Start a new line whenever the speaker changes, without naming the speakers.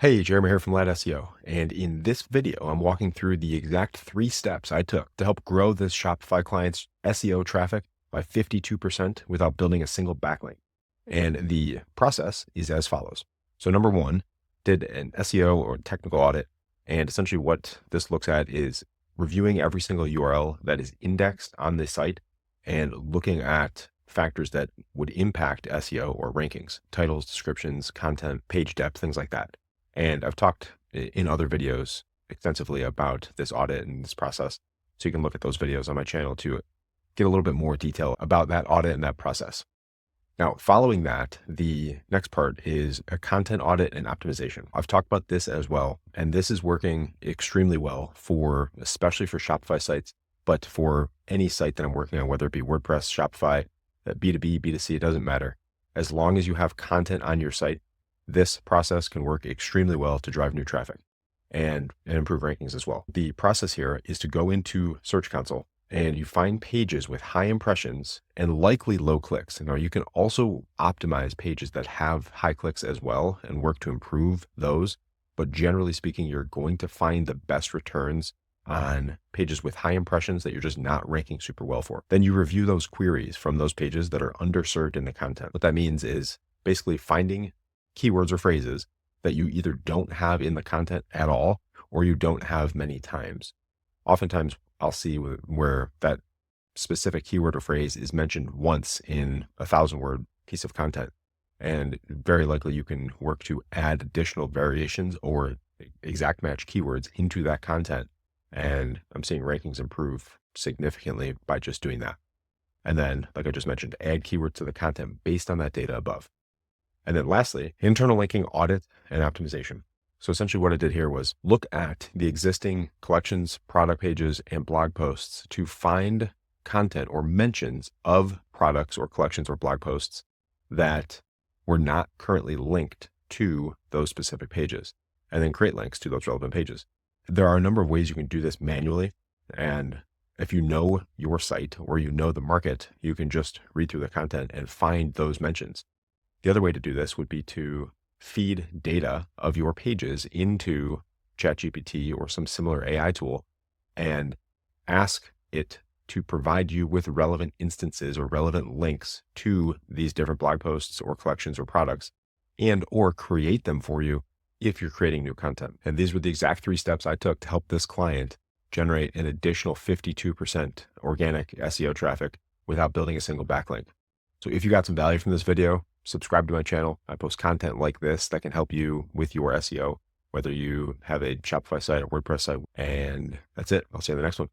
Hey, Jeremy here from LATT SEO, and in this video, I'm walking through the exact 3 steps I took to help grow this Shopify client's SEO traffic by 52% without building a single backlink. And the process is as follows. So number one, did an SEO or technical audit, and essentially what this looks at is reviewing every single URL that is indexed on the site and looking at factors that would impact SEO or rankings, titles, descriptions, content, page depth, things like that. And I've talked in other videos extensively about this audit and this process. So you can look at those videos on my channel to get a little bit more detail about that audit and that process. Now, following that, the next part is a content audit and optimization. I've talked about this as well, and this is working extremely well especially for Shopify sites, but for any site that I'm working on, whether it be WordPress, Shopify, B2B, B2C, it doesn't matter. As long as you have content on your site, this process can work extremely well to drive new traffic and improve rankings as well. The process here is to go into Search Console and you find pages with high impressions and likely low clicks. Now, you can also optimize pages that have high clicks as well and work to improve those. But generally speaking, you're going to find the best returns on pages with high impressions that you're just not ranking super well for. Then you review those queries from those pages that are underserved in the content. What that means is basically finding keywords or phrases that you either don't have in the content at all, or you don't have many times. Oftentimes I'll see where that specific keyword or phrase is mentioned once in a 1,000-word piece of content. And very likely you can work to add additional variations or exact match keywords into that content. And I'm seeing rankings improve significantly by just doing that. And then, like I just mentioned, add keywords to the content based on that data above. And then lastly, internal linking audit and optimization. So essentially what I did here was look at the existing collections, product pages, and blog posts to find content or mentions of products or collections or blog posts that were not currently linked to those specific pages, and then create links to those relevant pages. There are a number of ways you can do this manually. And if you know your site or you know the market, you can just read through the content and find those mentions. The other way to do this would be to feed data of your pages into ChatGPT or some similar AI tool and ask it to provide you with relevant instances or relevant links to these different blog posts or collections or products, and or create them for you if you're creating new content. And these were the exact 3 steps I took to help this client generate an additional 52% organic SEO traffic without building a single backlink. So if you got some value from this video, subscribe to my channel. I post content like this that can help you with your SEO, whether you have a Shopify site or WordPress site. And that's it. I'll see you in the next one.